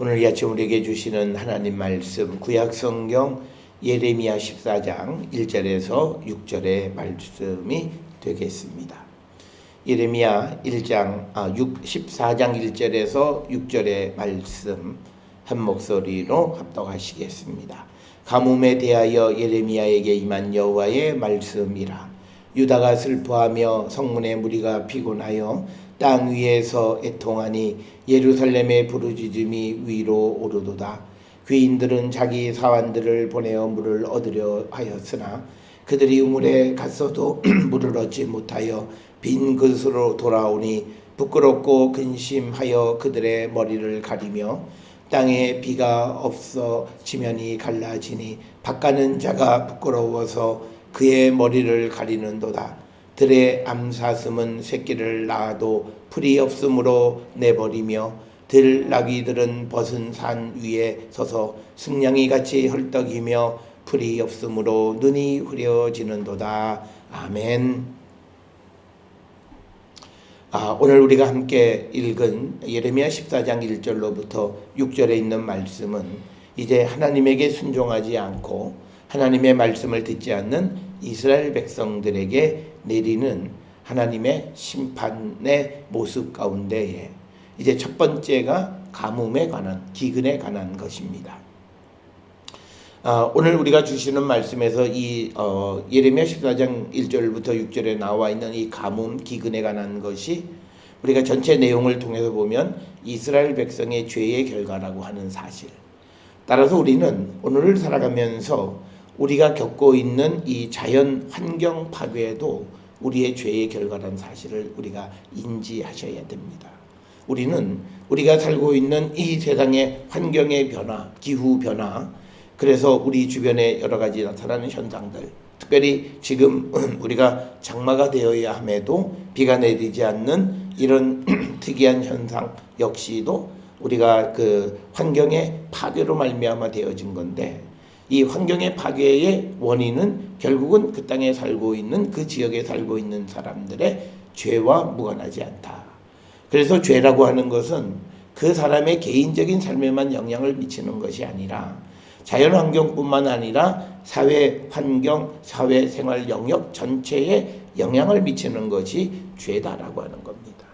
오늘 이 아침 우리에게 주시는 하나님 말씀 구약성경 예레미야 14장 1절에서 6절의 말씀이 되겠습니다. 예레미야 14장 1절에서 6절의 말씀 한 목소리로 합독하시겠습니다. 가뭄에 대하여 예레미야에게 임한 여호와의 말씀이라. 유다가 슬퍼하며 성문의 무리가 피곤하여 땅 위에서 애통하니 예루살렘의 부르짖음이 위로 오르도다. 귀인들은 자기 사환들을 보내어 물을 얻으려 하였으나 그들이 우물에 갔어도 물을 얻지 못하여 빈 그릇으로 돌아오니 부끄럽고 근심하여 그들의 머리를 가리며 땅에 비가 없어 지면이 갈라지니 밭가는 자가 부끄러워서 그의 머리를 가리는도다. 들의 암사슴은 새끼를 낳아도 풀이 없으므로 내버리며 들나귀들은 벗은 산 위에 서서 승냥이 같이 헐떡이며 풀이 없으므로 눈이 흐려지는도다. 아멘. 오늘 우리가 함께 읽은 예레미야 14장 1절로부터 6절에 있는 말씀은 이제 하나님에게 순종하지 않고 하나님의 말씀을 듣지 않는 이스라엘 백성들에게 내리는 하나님의 심판의 모습 가운데에 이제 첫 번째가 가뭄에 관한, 기근에 관한 것입니다. 오늘 우리가 주시는 말씀에서 이 예레미야 14장 1절부터 6절에 나와 있는 이 가뭄, 기근에 관한 것이 우리가 전체 내용을 통해서 보면 이스라엘 백성의 죄의 결과라고 하는 사실. 따라서 우리는 오늘을 살아가면서 우리가 겪고 있는 이 자연 환경 파괴도 우리의 죄의 결과라는 사실을 우리가 인지하셔야 됩니다. 우리는 우리가 살고 있는 이 세상의 환경의 변화, 기후 변화, 그래서 우리 주변에 여러 가지 나타나는 현상들, 특별히 지금 우리가 장마가 되어야 함에도 비가 내리지 않는 이런 특이한 현상 역시도 우리가 그 환경의 파괴로 말미암아 되어진 건데, 이 환경의 파괴의 원인은 결국은 그 땅에 살고 있는, 그 지역에 살고 있는 사람들의 죄와 무관하지 않다. 그래서 죄라고 하는 것은 그 사람의 개인적인 삶에만 영향을 미치는 것이 아니라 자연 환경뿐만 아니라 사회 환경, 사회 생활 영역 전체에 영향을 미치는 것이 죄다라고 하는 겁니다.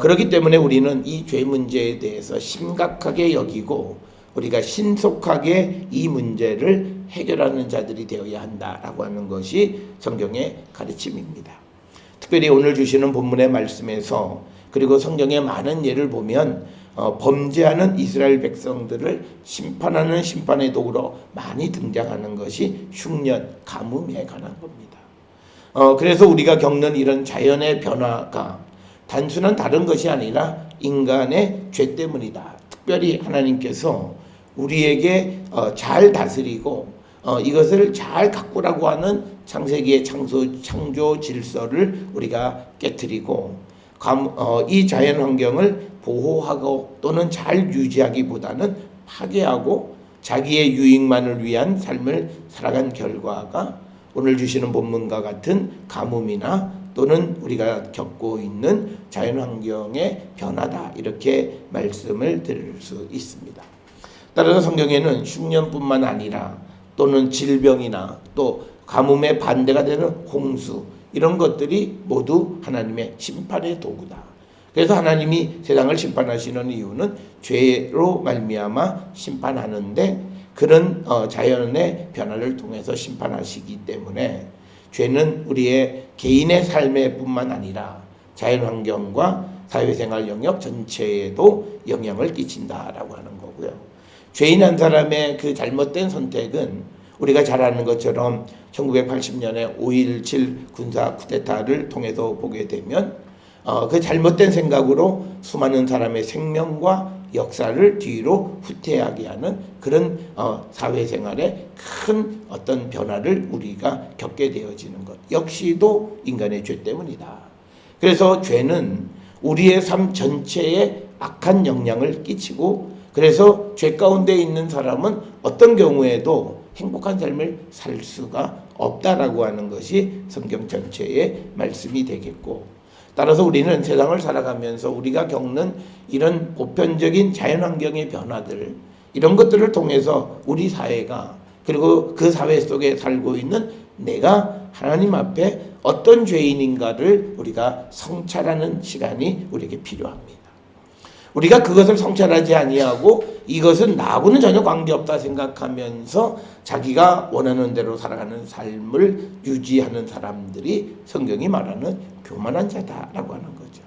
그렇기 때문에 우리는 이 죄 문제에 대해서 심각하게 여기고 우리가 신속하게 이 문제를 해결하는 자들이 되어야 한다라고 하는 것이 성경의 가르침입니다. 특별히 오늘 주시는 본문의 말씀에서, 그리고 성경의 많은 예를 보면 범죄하는 이스라엘 백성들을 심판하는 심판의 도구로 많이 등장하는 것이 흉년, 가뭄에 관한 겁니다. 그래서 우리가 겪는 이런 자연의 변화가 단순한 다른 것이 아니라 인간의 죄 때문이다. 특별히 하나님께서 우리에게 잘 다스리고 이것을 잘 가꾸라고 하는 창세기의 창조 질서를 우리가 깨트리고 이 자연 환경을 보호하고 또는 잘 유지하기보다는 파괴하고 자기의 유익만을 위한 삶을 살아간 결과가 오늘 주시는 본문과 같은 가뭄이나 또는 우리가 겪고 있는 자연 환경의 변화다, 이렇게 말씀을 드릴 수 있습니다. 따라서 성경에는 흉년뿐만 아니라 또는 질병이나 또 가뭄의 반대가 되는 홍수, 이런 것들이 모두 하나님의 심판의 도구다. 그래서 하나님이 세상을 심판하시는 이유는 죄로 말미암아 심판하는데, 그런 자연의 변화를 통해서 심판하시기 때문에 죄는 우리의 개인의 삶에 뿐만 아니라 자연환경과 사회생활 영역 전체에도 영향을 끼친다라고 하는 거고요. 죄인 한 사람의 그 잘못된 선택은 우리가 잘 아는 것처럼 1980년에 5.17 군사 쿠데타를 통해서 보게 되면 그 잘못된 생각으로 수많은 사람의 생명과 역사를 뒤로 후퇴하게 하는 그런 사회생활에 큰 어떤 변화를 우리가 겪게 되어지는 것 역시도 인간의 죄 때문이다. 그래서 죄는 우리의 삶 전체에 악한 영향을 끼치고, 그래서 죄 가운데 있는 사람은 어떤 경우에도 행복한 삶을 살 수가 없다라고 하는 것이 성경 전체의 말씀이 되겠고, 따라서 우리는 세상을 살아가면서 우리가 겪는 이런 보편적인 자연환경의 변화들, 이런 것들을 통해서 우리 사회가, 그리고 그 사회 속에 살고 있는 내가 하나님 앞에 어떤 죄인인가를 우리가 성찰하는 시간이 우리에게 필요합니다. 우리가 그것을 성찰하지 아니하고 이것은 나하고는 전혀 관계없다 생각하면서 자기가 원하는 대로 살아가는 삶을 유지하는 사람들이 성경이 말하는 교만한 자다라고 하는 거죠.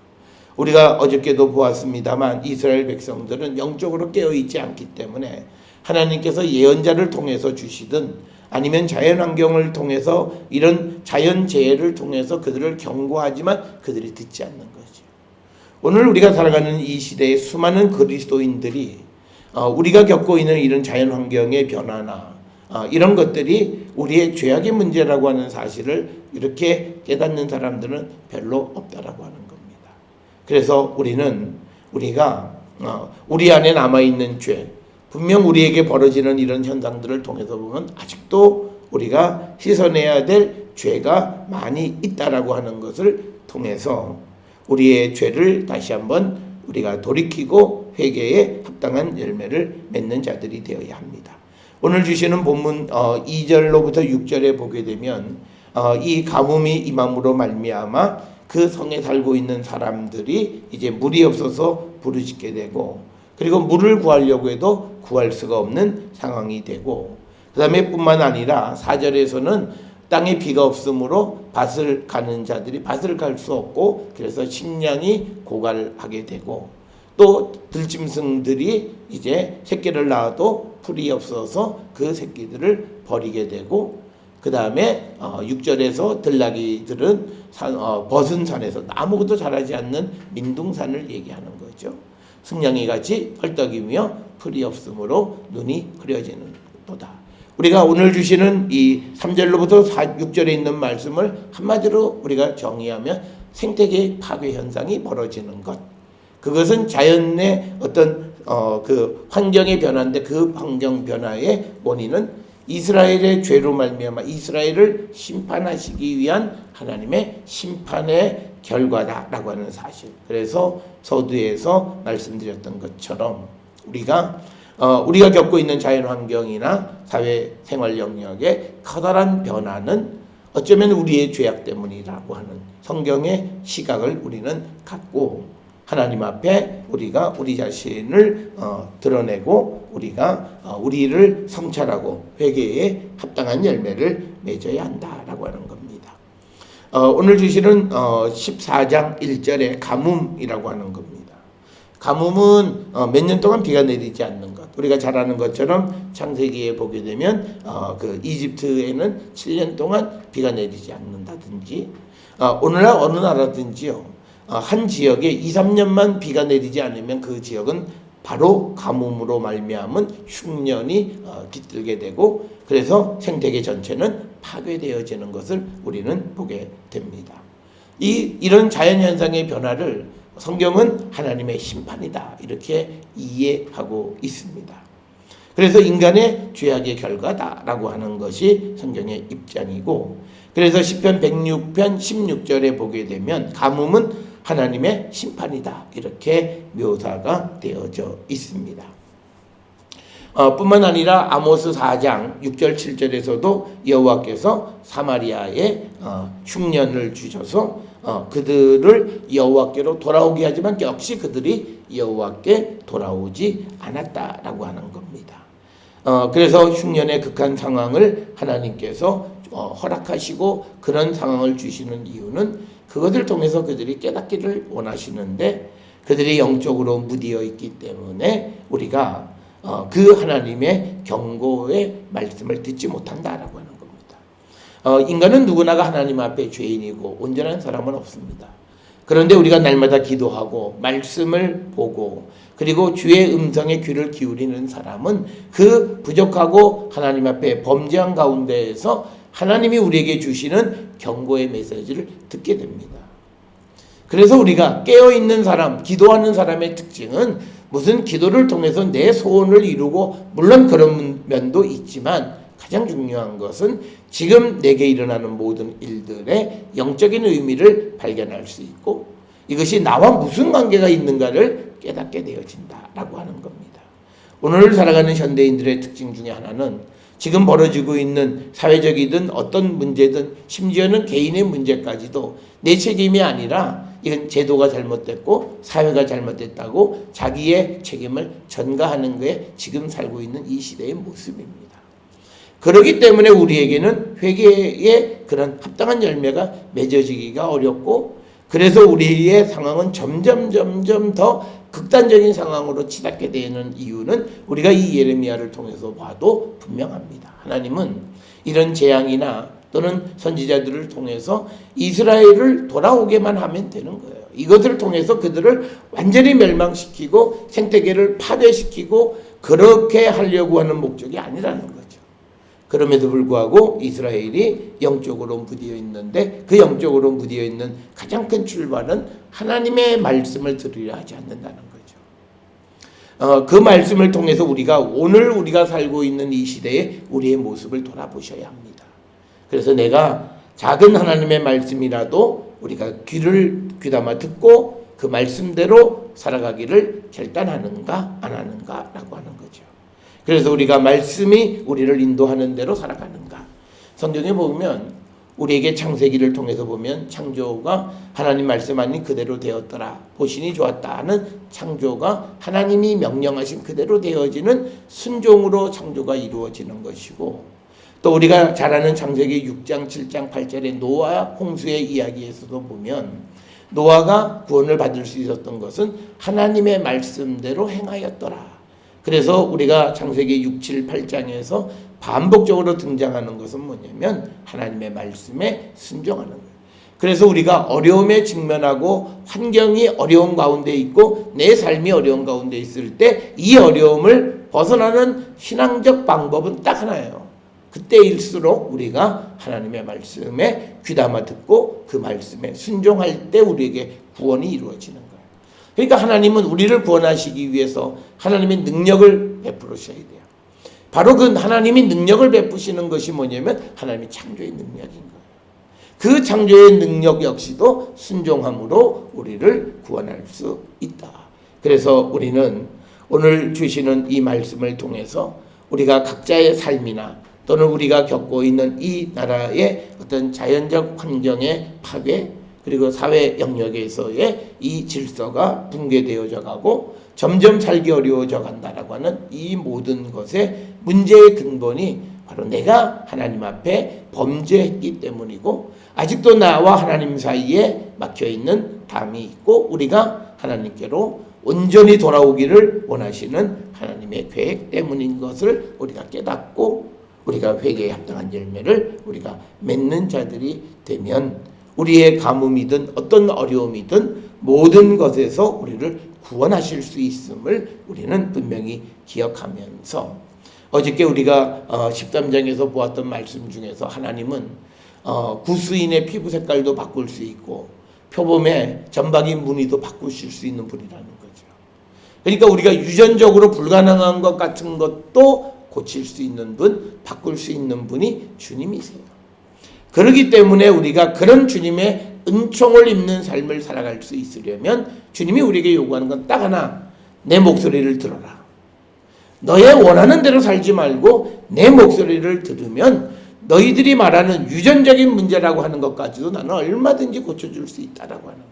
우리가 어저께도 보았습니다만 이스라엘 백성들은 영적으로 깨어있지 않기 때문에 하나님께서 예언자를 통해서 주시든 아니면 자연환경을 통해서 이런 자연재해를 통해서 그들을 경고하지만 그들이 듣지 않는 거죠. 오늘 우리가 살아가는 이 시대에 수많은 그리스도인들이 우리가 겪고 있는 이런 자연환경의 변화나 이런 것들이 우리의 죄악의 문제라고 하는 사실을 이렇게 깨닫는 사람들은 별로 없다라고 하는 겁니다. 그래서 우리가 우리 안에 남아있는 죄, 분명 우리에게 벌어지는 이런 현상들을 통해서 보면 아직도 우리가 씻어내야 될 죄가 많이 있다라고 하는 것을 통해서 우리의 죄를 다시 한번 우리가 돌이키고 회개에 합당한 열매를 맺는 자들이 되어야 합니다. 오늘 주시는 본문 2절로부터 6절에 보게 되면 이 가뭄이 임함으로 말미암아 그 성에 살고 있는 사람들이 이제 물이 없어서 부르짖게 되고, 그리고 물을 구하려고 해도 구할 수가 없는 상황이 되고, 그 다음에 뿐만 아니라 4절에서는 땅에 비가 없으므로 밭을 가는 자들이 밭을 갈 수 없고 그래서 식량이 고갈하게 되고, 또 들짐승들이 이제 새끼를 낳아도 풀이 없어서 그 새끼들을 버리게 되고, 그 다음에 6절에서 들나귀들은 벗은 산에서 아무것도 자라지 않는 민둥산을 얘기하는 거죠. 승냥이같이 헐떡이며 풀이 없으므로 눈이 흐려지는 도다. 우리가 오늘 주시는 이 3절로부터 6절에 있는 말씀을 한마디로 우리가 정의하면 생태계 파괴 현상이 벌어지는 것. 그것은 자연의 어떤 그 환경의 변화인데 그 환경 변화의 원인은 이스라엘의 죄로 말미암아 이스라엘을 심판하시기 위한 하나님의 심판의 결과다라고 하는 사실. 그래서 서두에서 말씀드렸던 것처럼 우리가 겪고 있는 자연환경이나 사회생활 영역의 커다란 변화는 어쩌면 우리의 죄악 때문이라고 하는 성경의 시각을 우리는 갖고 하나님 앞에 우리가 우리 자신을 드러내고 우리가 우리를 성찰하고 회개에 합당한 열매를 맺어야 한다라고 하는 겁니다. 오늘 주시는 14장 1절에 가뭄이라고 하는 겁니다. 가뭄은 몇 년 동안 비가 내리지 않는 것. 우리가 잘 아는 것처럼 창세기에 보게 되면 그 이집트에는 7년 동안 비가 내리지 않는다든지, 오늘날 어느 나라든지요, 한 지역에 2, 3년만 비가 내리지 않으면 그 지역은 바로 가뭄으로 말미암은 흉년이 깃들게 되고, 그래서 생태계 전체는 파괴되어지는 것을 우리는 보게 됩니다. 이런 자연현상의 변화를 성경은 하나님의 심판이다 이렇게 이해하고 있습니다. 그래서 인간의 죄악의 결과다라고 하는 것이 성경의 입장이고, 그래서 시편 106편 16절에 보게 되면 가뭄은 하나님의 심판이다 이렇게 묘사가 되어져 있습니다. 뿐만 아니라 아모스 4장 6절 7절에서도 여호와께서 사마리아에 흉년을 주셔서 그들을 여호와께로 돌아오게 하지만 역시 그들이 여호와께 돌아오지 않았다라고 하는 겁니다. 그래서 흉년의 극한 상황을 하나님께서 허락하시고 그런 상황을 주시는 이유는 그것을 통해서 그들이 깨닫기를 원하시는데, 그들이 영적으로 무디어 있기 때문에 우리가 그 하나님의 경고의 말씀을 듣지 못한다라고 하는 겁니다. 인간은 누구나가 하나님 앞에 죄인이고 온전한 사람은 없습니다. 그런데 우리가 날마다 기도하고 말씀을 보고 그리고 주의 음성에 귀를 기울이는 사람은 그 부족하고 하나님 앞에 범죄한 가운데에서 하나님이 우리에게 주시는 경고의 메시지를 듣게 됩니다. 그래서 우리가 깨어있는 사람, 기도하는 사람의 특징은 무슨 기도를 통해서 내 소원을 이루고, 물론 그런 면도 있지만 가장 중요한 것은 지금 내게 일어나는 모든 일들의 영적인 의미를 발견할 수 있고, 이것이 나와 무슨 관계가 있는가를 깨닫게 되어진다라고 하는 겁니다. 오늘 살아가는 현대인들의 특징 중에 하나는 지금 벌어지고 있는 사회적이든 어떤 문제든 심지어는 개인의 문제까지도 내 책임이 아니라 이건 제도가 잘못됐고 사회가 잘못됐다고 자기의 책임을 전가하는 게 지금 살고 있는 이 시대의 모습입니다. 그렇기 때문에 우리에게는 회개의 그런 합당한 열매가 맺어지기가 어렵고, 그래서 우리의 상황은 점점 더 극단적인 상황으로 치닫게 되는 이유는 우리가 이 예레미야를 통해서 봐도 분명합니다. 하나님은 이런 재앙이나 또는 선지자들을 통해서 이스라엘을 돌아오게만 하면 되는 거예요. 이것을 통해서 그들을 완전히 멸망시키고 생태계를 파괴시키고 그렇게 하려고 하는 목적이 아니라는 거죠. 그럼에도 불구하고 이스라엘이 영적으로 무디어 있는데 그 영적으로 무디어 있는 가장 큰 출발은 하나님의 말씀을 들으려 하지 않는다는 거죠. 그 말씀을 통해서 오늘 우리가 살고 있는 이 시대에 우리의 모습을 돌아보셔야 합니다. 그래서 내가 작은 하나님의 말씀이라도 우리가 귀를 귀담아 듣고 그 말씀대로 살아가기를 결단하는가 안 하는가라고 하는 거죠. 그래서 우리가 말씀이 우리를 인도하는 대로 살아가는가. 성경에 보면 우리에게 창세기를 통해서 보면 창조가 하나님 말씀 아닌 그대로 되었더라. 보시니 좋았다 하는 창조가 하나님이 명령하신 그대로 되어지는 순종으로 창조가 이루어지는 것이고, 또 우리가 잘 아는 창세기 6장 7장 8절의 노아 홍수의 이야기에서도 보면 노아가 구원을 받을 수 있었던 것은 하나님의 말씀대로 행하였더라. 그래서 우리가 창세기 6, 7, 8장에서 반복적으로 등장하는 것은 뭐냐면 하나님의 말씀에 순종하는 거예요. 그래서 우리가 어려움에 직면하고 환경이 어려운 가운데 있고 내 삶이 어려운 가운데 있을 때 이 어려움을 벗어나는 신앙적 방법은 딱 하나예요. 그때일수록 우리가 하나님의 말씀에 귀담아 듣고 그 말씀에 순종할 때 우리에게 구원이 이루어지는 거예요. 그러니까 하나님은 우리를 구원하시기 위해서 하나님의 능력을 베풀으셔야 돼요. 바로 그 하나님이 능력을 베푸시는 것이 뭐냐면 하나님의 창조의 능력인 거예요. 그 창조의 능력 역시도 순종함으로 우리를 구원할 수 있다. 그래서 우리는 오늘 주시는 이 말씀을 통해서 우리가 각자의 삶이나 또는 우리가 겪고 있는 이 나라의 어떤 자연적 환경의 파괴, 그리고 사회 영역에서의 이 질서가 붕괴되어져 가고 점점 살기 어려워져 간다라고 하는 이 모든 것의 문제의 근본이 바로 내가 하나님 앞에 범죄했기 때문이고, 아직도 나와 하나님 사이에 막혀있는 담이 있고 우리가 하나님께로 온전히 돌아오기를 원하시는 하나님의 계획 때문인 것을 우리가 깨닫고 우리가 회개에 합당한 열매를 우리가 맺는 자들이 되면 우리의 가뭄이든 어떤 어려움이든 모든 것에서 우리를 구원하실 수 있음을 우리는 분명히 기억하면서, 어저께 우리가 13장에서 보았던 말씀 중에서 하나님은 구스인의 피부 색깔도 바꿀 수 있고 표범의 점박인 무늬도 바꾸실 수 있는 분이라는 거죠. 그러니까 우리가 유전적으로 불가능한 것 같은 것도 고칠 수 있는 분, 바꿀 수 있는 분이 주님이세요. 그렇기 때문에 우리가 그런 주님의 은총을 입는 삶을 살아갈 수 있으려면 주님이 우리에게 요구하는 건 딱 하나, 내 목소리를 들어라. 너의 원하는 대로 살지 말고 내 목소리를 들으면 너희들이 말하는 유전적인 문제라고 하는 것까지도 나는 얼마든지 고쳐줄 수 있다라고 하는 거예요.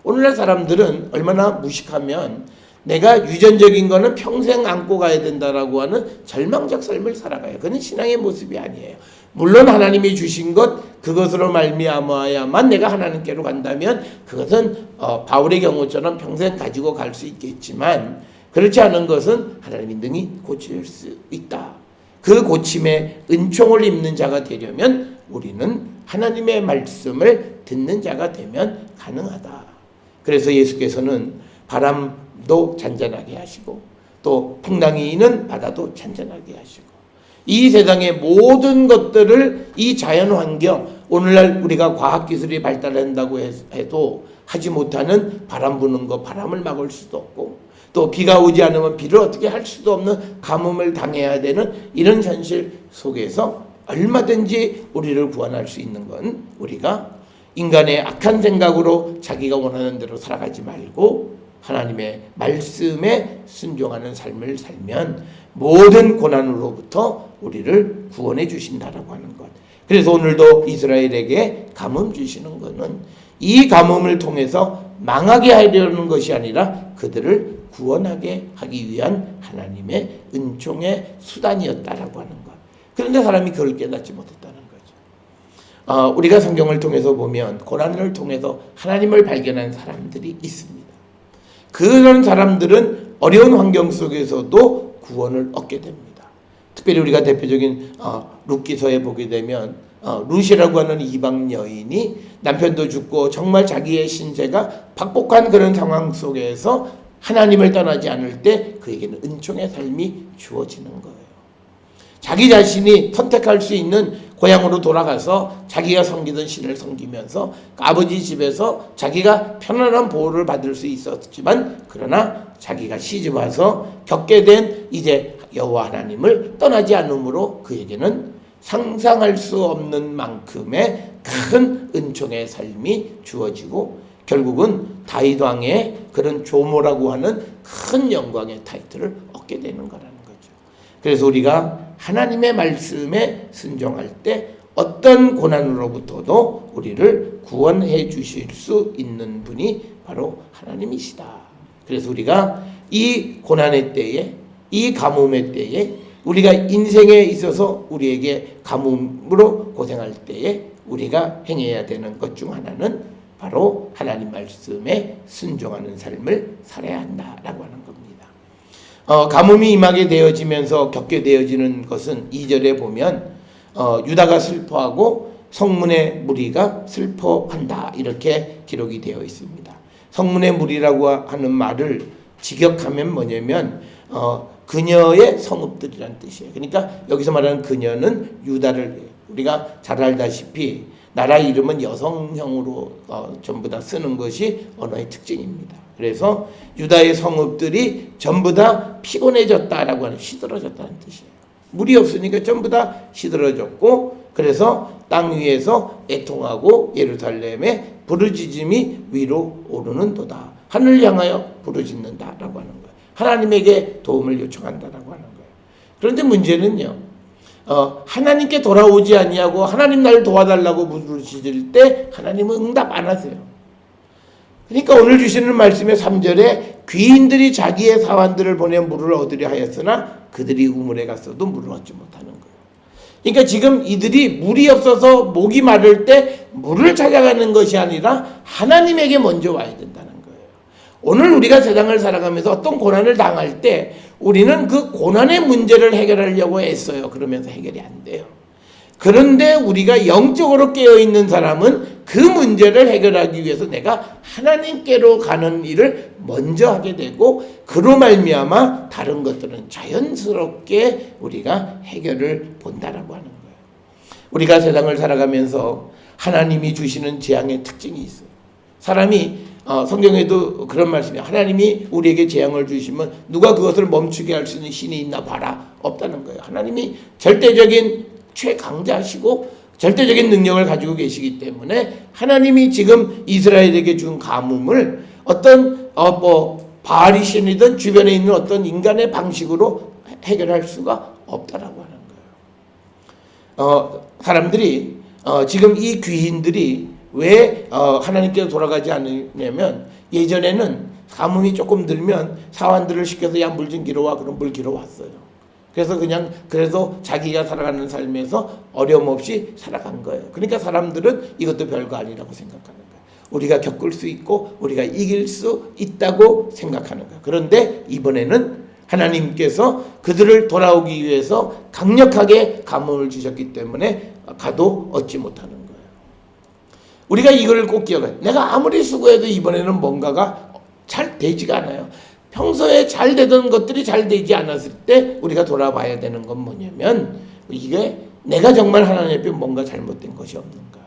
오늘날 사람들은 얼마나 무식하면 내가 유전적인 거는 평생 안고 가야 된다라고 하는 절망적 삶을 살아가요. 그건 신앙의 모습이 아니에요. 물론 하나님이 주신 것 그것으로 말미암아야만 내가 하나님께로 간다면 그것은 바울의 경우처럼 평생 가지고 갈 수 있겠지만, 그렇지 않은 것은 하나님이 능히 고칠 수 있다. 그 고침에 은총을 입는 자가 되려면 우리는 하나님의 말씀을 듣는 자가 되면 가능하다. 그래서 예수께서는 바람도 잔잔하게 하시고 또 풍랑이 있는 바다도 잔잔하게 하시고, 이 세상의 모든 것들을 이 자연환경, 오늘날 우리가 과학기술이 발달한다고 해도 하지 못하는 바람 부는 거 바람을 막을 수도 없고, 또 비가 오지 않으면 비를 어떻게 할 수도 없는 가뭄을 당해야 되는 이런 현실 속에서 얼마든지 우리를 구원할 수 있는 건 우리가 인간의 악한 생각으로 자기가 원하는 대로 살아가지 말고 하나님의 말씀에 순종하는 삶을 살면 모든 고난으로부터 우리를 구원해 주신다라고 하는 것. 그래서 오늘도 이스라엘에게 가뭄 주시는 것은 이 가뭄을 통해서 망하게 하려는 것이 아니라 그들을 구원하게 하기 위한 하나님의 은총의 수단이었다라고 하는 것. 그런데 사람이 그걸 깨닫지 못했다는 거죠. 우리가 성경을 통해서 보면 고난을 통해서 하나님을 발견한 사람들이 있습니다. 그런 사람들은 어려운 환경 속에서도 구원을 얻게 됩니다. 특별히 우리가 대표적인 룻기서에 보게 되면 룻이라고 하는 이방 여인이 남편도 죽고 정말 자기의 신세가 박복한 그런 상황 속에서 하나님을 떠나지 않을 때 그에게는 은총의 삶이 주어지는 거예요. 자기 자신이 선택할 수 있는 고향으로 돌아가서 자기가 섬기던 신을 섬기면서 아버지 집에서 자기가 편안한 보호를 받을 수 있었지만 그러나 자기가 시집 와서 겪게 된 이제 여호와 하나님을 떠나지 않으므로 그에게는 상상할 수 없는 만큼의 큰 은총의 삶이 주어지고 결국은 다윗 왕의 그런 조모라고 하는 큰 영광의 타이틀을 얻게 되는 거라는 거죠. 그래서 우리가 하나님의 말씀에 순종할 때 어떤 고난으로부터도 우리를 구원해 주실 수 있는 분이 바로 하나님이시다. 그래서 우리가 이 고난의 때에, 이 가뭄의 때에, 우리가 인생에 있어서 우리에게 가뭄으로 고생할 때에 우리가 행해야 되는 것 중 하나는 바로 하나님 말씀에 순종하는 삶을 살아야 한다라고 하는 겁니다. 가뭄이 임하게 되어지면서 겪게 되어지는 것은 2절에 보면 유다가 슬퍼하고 성문의 무리가 슬퍼한다 이렇게 기록이 되어 있습니다. 성문의 무리라고 하는 말을 직역하면 뭐냐면 그녀의 성읍들이라는 뜻이에요. 그러니까 여기서 말하는 그녀는 유다를, 우리가 잘 알다시피 나라 이름은 여성형으로 전부 다 쓰는 것이 언어의 특징입니다. 그래서 유다의 성읍들이 전부 다 피곤해졌다라고 하는, 시들어졌다는 뜻이에요. 물이 없으니까 전부 다 시들어졌고, 그래서 땅 위에서 애통하고 예루살렘의 부르짖음이 위로 오르는도다. 하늘 향하여 부르짖는다라고 하는 거예요. 하나님에게 도움을 요청한다라고 하는 거예요. 그런데 문제는요, 하나님께 돌아오지 아니하고 하나님 나를 도와달라고 부르짖을 때 하나님은 응답 안 하세요. 그러니까 오늘 주시는 말씀의 3절에 귀인들이 자기의 사환들을 보내 물을 얻으려 하였으나 그들이 우물에 갔어도 물을 얻지 못하는 거예요. 그러니까 지금 이들이 물이 없어서 목이 마를 때 물을 찾아가는 것이 아니라 하나님에게 먼저 와야 된다는 거예요. 오늘 우리가 세상을 살아가면서 어떤 고난을 당할 때 우리는 그 고난의 문제를 해결하려고 애써요. 그러면서 해결이 안 돼요. 그런데 우리가 영적으로 깨어있는 사람은 그 문제를 해결하기 위해서 내가 하나님께로 가는 일을 먼저 하게 되고, 그로 말미암아 다른 것들은 자연스럽게 우리가 해결을 본다라고 하는 거예요. 우리가 세상을 살아가면서 하나님이 주시는 재앙의 특징이 있어요. 사람이 성경에도 그런 말씀이에요. 하나님이 우리에게 재앙을 주시면 누가 그것을 멈추게 할 수 있는 신이 있나 봐라. 없다는 거예요. 하나님이 절대적인 최강자시고 절대적인 능력을 가지고 계시기 때문에 하나님이 지금 이스라엘에게 준 가뭄을 어떤 바알이 신이든 주변에 있는 어떤 인간의 방식으로 해결할 수가 없다라고 하는 거예요. 사람들이 지금 이 귀인들이 왜 하나님께로 돌아가지 않느냐면, 예전에는 가뭄이 조금 들면 사환들을 시켜서 야 물 좀 길어와, 그럼 물 길어왔어요. 그래서 자기가 살아가는 삶에서 어려움 없이 살아간 거예요. 그러니까 사람들은 이것도 별거 아니라고 생각하는 거예요. 우리가 겪을 수 있고 우리가 이길 수 있다고 생각하는 거예요. 그런데 이번에는 하나님께서 그들을 돌아오기 위해서 강력하게 가뭄을 주셨기 때문에 가도 얻지 못하는 거예요. 우리가 이걸 꼭 기억해요. 내가 아무리 수고해도 이번에는 뭔가가 잘 되지가 않아요. 평소에 잘 되던 것들이 잘 되지 않았을 때 우리가 돌아봐야 되는 건 뭐냐면, 이게 내가 정말 하나님 앞에 뭔가 잘못된 것이 없는가,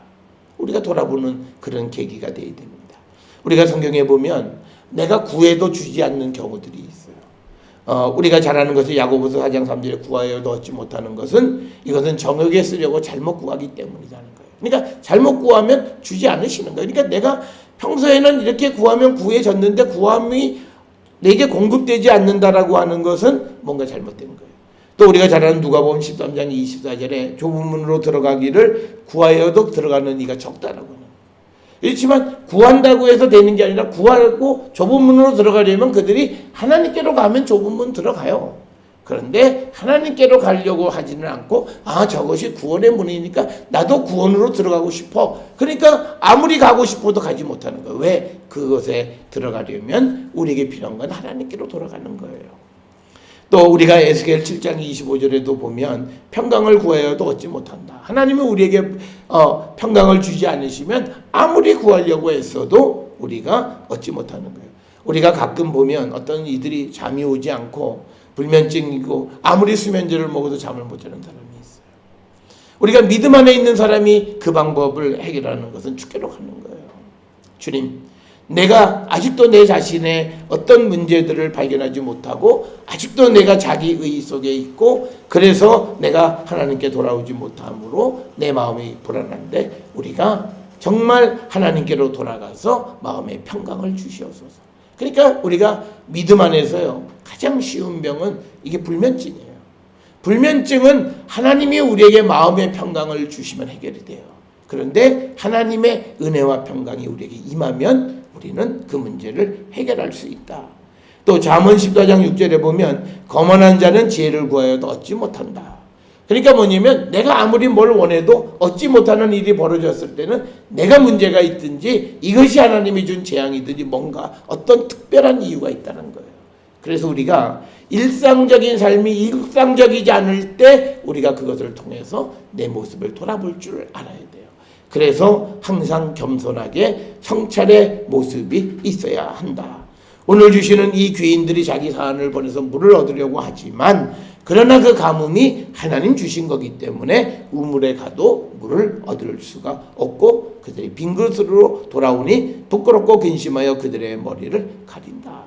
우리가 돌아보는 그런 계기가 되어야 됩니다. 우리가 성경에 보면 내가 구해도 주지 않는 경우들이 있어요. 우리가 잘 아는 것은 야고보서 4장 3절에 구하여도 얻지 못하는 것은 이것은 정욕에 쓰려고 잘못 구하기 때문이라는 거예요. 그러니까 잘못 구하면 주지 않으시는 거예요. 그러니까 내가 평소에는 이렇게 구하면 구해졌는데 구함이 내게 공급되지 않는다라고 하는 것은 뭔가 잘못된 거예요. 또 우리가 잘 아는 누가복음 13장 24절에 좁은 문으로 들어가기를 구하여도 들어가는 이가 적다라고 하는 거예요. 그렇지만 구한다고 해서 되는 게 아니라 구하고 좁은 문으로 들어가려면 그들이 하나님께로 가면 좁은 문 들어가요. 그런데 하나님께로 가려고 하지는 않고 저것이 구원의 문이니까 나도 구원으로 들어가고 싶어. 그러니까 아무리 가고 싶어도 가지 못하는 거예요. 왜? 그것에 들어가려면 우리에게 필요한 건 하나님께로 돌아가는 거예요. 또 우리가 에스겔 7장 25절에도 보면 평강을 구하여도 얻지 못한다. 하나님은 우리에게 평강을 주지 않으시면 아무리 구하려고 했어도 우리가 얻지 못하는 거예요. 우리가 가끔 보면 어떤 이들이 잠이 오지 않고 불면증이고 아무리 수면제를 먹어도 잠을 못 자는 사람이 있어요. 우리가 믿음 안에 있는 사람이 그 방법을 해결하는 것은 주께로 가는 거예요. 주님, 내가 아직도 내 자신의 어떤 문제들을 발견하지 못하고 아직도 내가 자기의 속에 있고 그래서 내가 하나님께 돌아오지 못함으로 내 마음이 불안한데 우리가 정말 하나님께로 돌아가서 마음의 평강을 주시옵소서. 그러니까 우리가 믿음 안에서요 가장 쉬운 병은 이게 불면증이에요. 불면증은 하나님이 우리에게 마음의 평강을 주시면 해결이 돼요. 그런데 하나님의 은혜와 평강이 우리에게 임하면 우리는 그 문제를 해결할 수 있다. 또 잠언 14장 6절에 보면 거만한 자는 지혜를 구하여도 얻지 못한다. 그러니까 뭐냐면 내가 아무리 뭘 원해도 얻지 못하는 일이 벌어졌을 때는 내가 문제가 있든지 이것이 하나님이 준 재앙이든지 뭔가 어떤 특별한 이유가 있다는 거예요. 그래서 우리가 일상적인 삶이 일상적이지 않을 때 우리가 그것을 통해서 내 모습을 돌아볼 줄 알아야 돼요. 그래서 항상 겸손하게 성찰의 모습이 있어야 한다. 오늘 주시는 이 귀인들이 자기 사안을 보내서 물을 얻으려고 하지만 그러나 그 가뭄이 하나님 주신 거기 때문에 우물에 가도 물을 얻을 수가 없고 그들이 빈 그릇으로 돌아오니 부끄럽고 근심하여 그들의 머리를 가린다.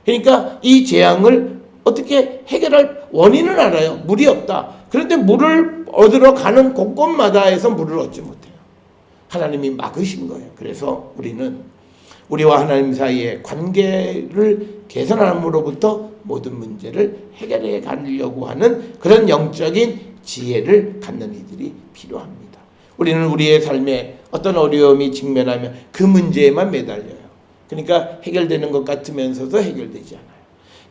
그러니까 이 재앙을 어떻게 해결할 원인은 알아요. 물이 없다. 그런데 물을 얻으러 가는 곳곳마다에서 물을 얻지 못해요. 하나님이 막으신 거예요. 그래서 우리는 우리와 하나님 사이의 관계를 개선함으로부터 모든 문제를 해결해 가려고 하는 그런 영적인 지혜를 갖는 이들이 필요합니다. 우리는 우리의 삶에 어떤 어려움이 직면하면 그 문제에만 매달려요. 그러니까 해결되는 것 같으면서도 해결되지 않아요.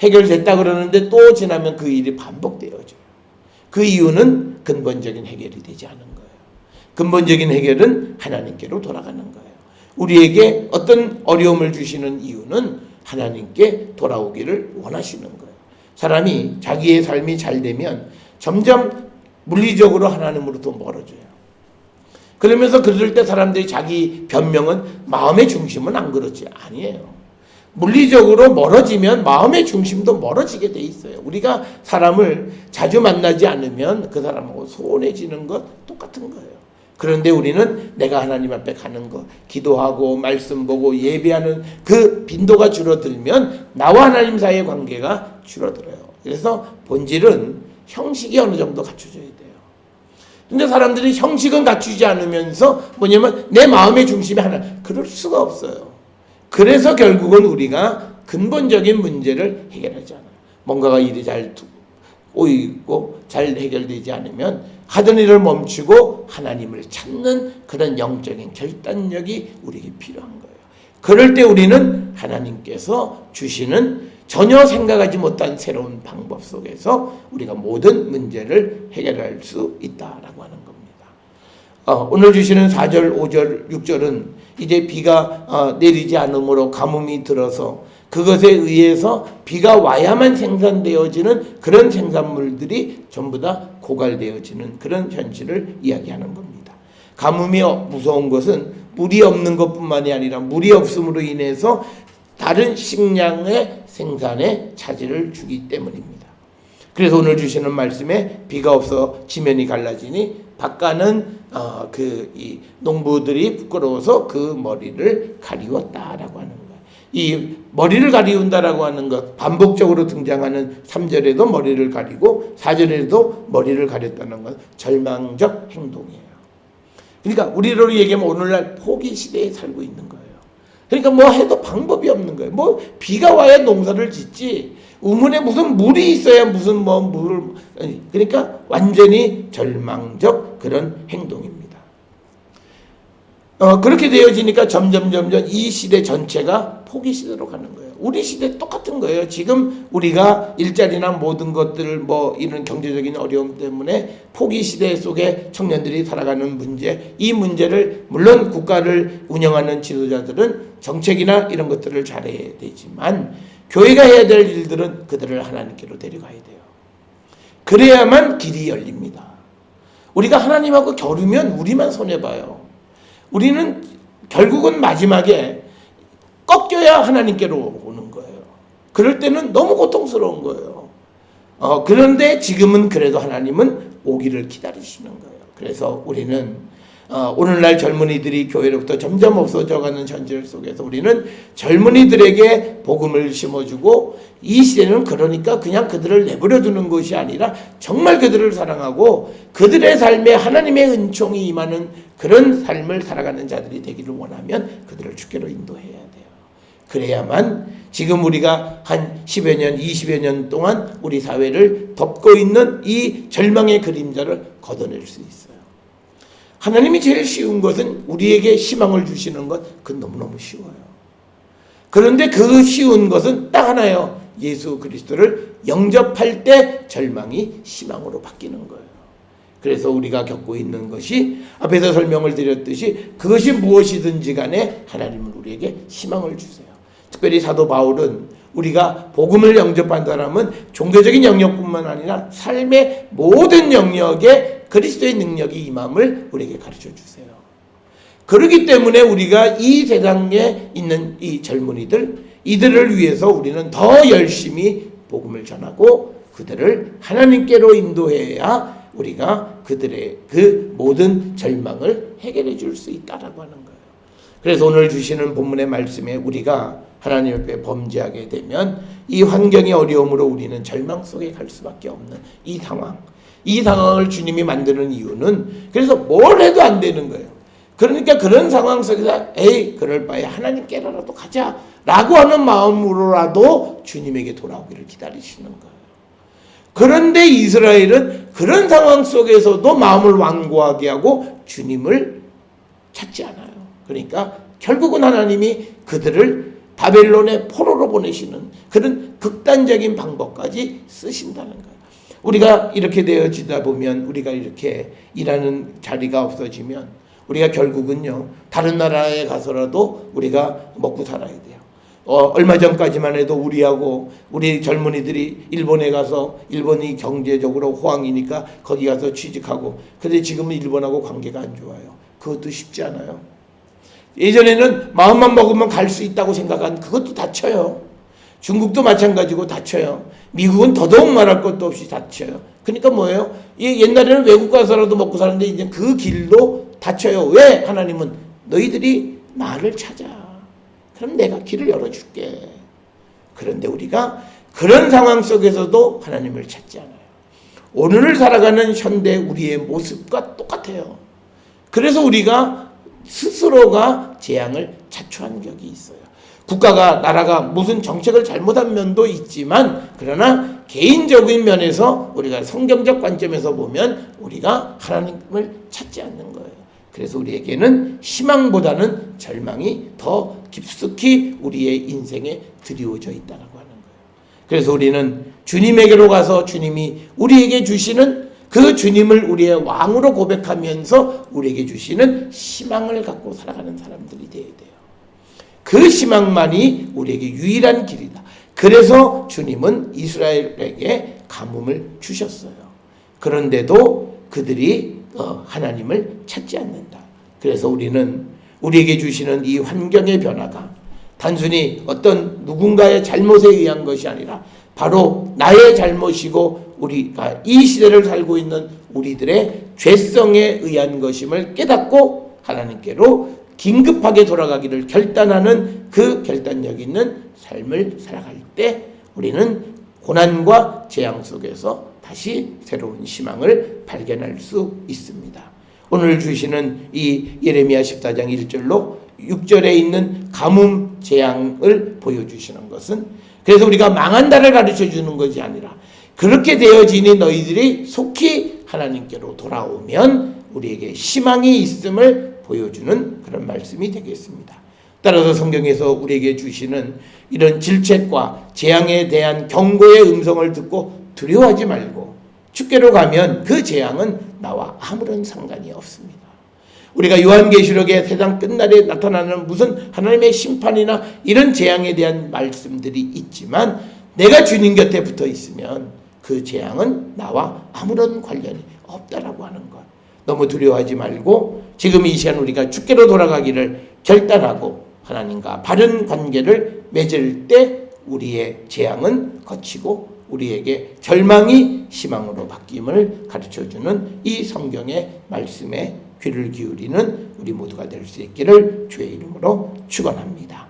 해결됐다 그러는데 또 지나면 그 일이 반복되어져요. 그 이유는 근본적인 해결이 되지 않은 거예요. 근본적인 해결은 하나님께로 돌아가는 거예요. 우리에게 어떤 어려움을 주시는 이유는 하나님께 돌아오기를 원하시는 거예요. 사람이 자기의 삶이 잘 되면 점점 물리적으로 하나님으로부터 멀어져요. 그러면서 그럴 때 사람들이 자기 변명은 마음의 중심은 안 그렇지. 아니에요. 물리적으로 멀어지면 마음의 중심도 멀어지게 돼 있어요. 우리가 사람을 자주 만나지 않으면 그 사람하고 소원해지는 것 똑같은 거예요. 그런데 우리는 내가 하나님 앞에 가는 거, 기도하고 말씀 보고 예배하는 그 빈도가 줄어들면 나와 하나님 사이의 관계가 줄어들어요. 그래서 본질은 형식이 어느 정도 갖춰져야 돼요. 근데 사람들이 형식은 갖추지 않으면서 뭐냐면 내 마음의 중심이 하나, 그럴 수가 없어요. 그래서 결국은 우리가 근본적인 문제를 해결하지 않아요. 뭔가가 일이 잘 꼬이고 잘 해결되지 않으면 하던 일을 멈추고 하나님을 찾는 그런 영적인 결단력이 우리에게 필요한 거예요. 그럴 때 우리는 하나님께서 주시는 전혀 생각하지 못한 새로운 방법 속에서 우리가 모든 문제를 해결할 수 있다라고 하는 겁니다. 오늘 주시는 4절, 5절, 6절은 이제 비가 내리지 않으므로 가뭄이 들어서 그것에 의해서 비가 와야만 생산되어지는 그런 생산물들이 전부 다 고갈되어지는 그런 현실을 이야기하는 겁니다. 가뭄이 무서운 것은 물이 없는 것뿐만이 아니라 물이 없음으로 인해서 다른 식량의 생산에 차질을 주기 때문입니다. 그래서 오늘 주시는 말씀에 비가 없어 지면이 갈라지니 밭가는 이 농부들이 부끄러워서 그 머리를 가리웠다라고 하는 거예요. 이 머리를 가리운다라고 하는 것, 반복적으로 등장하는 3절에도 머리를 가리고 4절에도 머리를 가렸다는 건 절망적 행동이에요. 그러니까 우리로 얘기하면 오늘날 포기 시대에 살고 있는 거예요. 그러니까 뭐 해도 방법이 없는 거예요. 뭐 비가 와야 농사를 짓지, 우물에 무슨 물이 있어야 무슨 뭐 물, 그러니까 완전히 절망적 그런 행동입니다. 그렇게 되어지니까 점점 이 시대 전체가 포기 시대로 가는 거예요. 우리 시대 똑같은 거예요. 지금 우리가 일자리나 모든 것들 뭐 이런 경제적인 어려움 때문에 포기 시대 속에 청년들이 살아가는 문제, 이 문제를 물론 국가를 운영하는 지도자들은 정책이나 이런 것들을 잘해야 되지만 교회가 해야 될 일들은 그들을 하나님께로 데려가야 돼요. 그래야만 길이 열립니다. 우리가 하나님하고 겨루면 우리만 손해봐요. 우리는 결국은 마지막에 꺾여야 하나님께로 오는 거예요. 그럴 때는 너무 고통스러운 거예요. 그런데 지금은 그래도 하나님은 오기를 기다리시는 거예요. 그래서 우리는 오늘날 젊은이들이 교회로부터 점점 없어져가는 현실 속에서 우리는 젊은이들에게 복음을 심어주고, 이 시대는 그러니까 그냥 그들을 내버려 두는 것이 아니라 정말 그들을 사랑하고 그들의 삶에 하나님의 은총이 임하는 그런 삶을 살아가는 자들이 되기를 원하면 그들을 주께로 인도해야 돼요. 그래야만 지금 우리가 한 10여 년, 20여 년 동안 우리 사회를 덮고 있는 이 절망의 그림자를 걷어낼 수 있어요. 하나님이 제일 쉬운 것은 우리에게 희망을 주시는 것, 그건 너무너무 쉬워요. 그런데 그 쉬운 것은 딱 하나예요. 예수 그리스도를 영접할 때 절망이 희망으로 바뀌는 거예요. 그래서 우리가 겪고 있는 것이 앞에서 설명을 드렸듯이 그것이 무엇이든지 간에 하나님은 우리에게 희망을 주세요. 특별히 사도 바울은 우리가 복음을 영접한 사람은 종교적인 영역뿐만 아니라 삶의 모든 영역에 그리스도의 능력이 임함을 우리에게 가르쳐 주세요. 그렇기 때문에 우리가 이 세상에 있는 이 젊은이들, 이들을 위해서 우리는 더 열심히 복음을 전하고 그들을 하나님께로 인도해야 우리가 그들의 그 모든 절망을 해결해 줄 수 있다라고 하는 거예요. 그래서 오늘 주시는 본문의 말씀에 우리가 하나님 앞에 범죄하게 되면 이 환경의 어려움으로 우리는 절망 속에 갈 수밖에 없는 이 상황을 주님이 만드는 이유는 그래서 뭘 해도 안 되는 거예요. 그러니까 그런 상황 속에서 그럴 바에 하나님께로라도 가자 라고 하는 마음으로라도 주님에게 돌아오기를 기다리시는 거예요. 그런데 이스라엘은 그런 상황 속에서도 마음을 완고하게 하고 주님을 찾지 않아요. 그러니까 결국은 하나님이 그들을 바벨론의 포로로 보내시는 그런 극단적인 방법까지 쓰신다는 거예요. 우리가 이렇게 되어지다 보면, 우리가 이렇게 일하는 자리가 없어지면 우리가 결국은요 다른 나라에 가서라도 우리가 먹고 살아야 돼요. 얼마 전까지만 해도 우리 젊은이들이 일본에 가서, 일본이 경제적으로 호황이니까 거기 가서 취직하고, 근데 지금은 일본하고 관계가 안 좋아요. 그것도 쉽지 않아요. 예전에는 마음만 먹으면 갈 수 있다고 생각한 그것도 다쳐요. 중국도 마찬가지고 다쳐요. 미국은 더더욱 말할 것도 없이 다쳐요. 그러니까 뭐예요? 옛날에는 외국 가서라도 먹고 사는데 이제 그 길도 다쳐요. 왜? 하나님은 너희들이 나를 찾아. 그럼 내가 길을 열어줄게. 그런데 우리가 그런 상황 속에서도 하나님을 찾지 않아요. 오늘을 살아가는 현대 우리의 모습과 똑같아요. 그래서 우리가 스스로가 재앙을 자초한 격이 있어요. 국가가, 나라가 무슨 정책을 잘못한 면도 있지만, 그러나 개인적인 면에서 우리가 성경적 관점에서 보면 우리가 하나님을 찾지 않는 거예요. 그래서 우리에게는 희망보다는 절망이 더 깊숙이 우리의 인생에 드리워져 있다고 하는 거예요. 그래서 우리는 주님에게로 가서 주님이 우리에게 주시는 그 주님을 우리의 왕으로 고백하면서 우리에게 주시는 희망을 갖고 살아가는 사람들이 되어야 돼요. 그 희망만이 우리에게 유일한 길이다. 그래서 주님은 이스라엘에게 가뭄을 주셨어요. 그런데도 그들이 하나님을 찾지 않는다. 그래서 우리는 우리에게 주시는 이 환경의 변화가 단순히 어떤 누군가의 잘못에 의한 것이 아니라 바로 나의 잘못이고 우리가 이 시대를 살고 있는 우리들의 죄성에 의한 것임을 깨닫고 하나님께로 긴급하게 돌아가기를 결단하는 그 결단력 있는 삶을 살아갈 때 우리는 고난과 재앙 속에서 다시 새로운 희망을 발견할 수 있습니다. 오늘 주시는 이 예레미야 14장 1절로 6절에 있는 가뭄 재앙을 보여주시는 것은 그래서 우리가 망한다를 가르쳐 주는 것이 아니라 그렇게 되어지니 너희들이 속히 하나님께로 돌아오면 우리에게 희망이 있음을 보여주는 그런 말씀이 되겠습니다. 따라서 성경에서 우리에게 주시는 이런 질책과 재앙에 대한 경고의 음성을 듣고 두려워하지 말고 주께로 가면 그 재앙은 나와 아무런 상관이 없습니다. 우리가 요한계시록의 세상 끝날에 나타나는 무슨 하나님의 심판이나 이런 재앙에 대한 말씀들이 있지만 내가 주님 곁에 붙어 있으면 그 재앙은 나와 아무런 관련이 없다라고 하는 것. 너무 두려워하지 말고 지금 이 시간 우리가 주께로 돌아가기를 결단하고 하나님과 바른 관계를 맺을 때 우리의 재앙은 거치고 우리에게 절망이 희망으로 바뀜을 가르쳐주는 이 성경의 말씀에 귀를 기울이는 우리 모두가 될 수 있기를 주의 이름으로 축원합니다.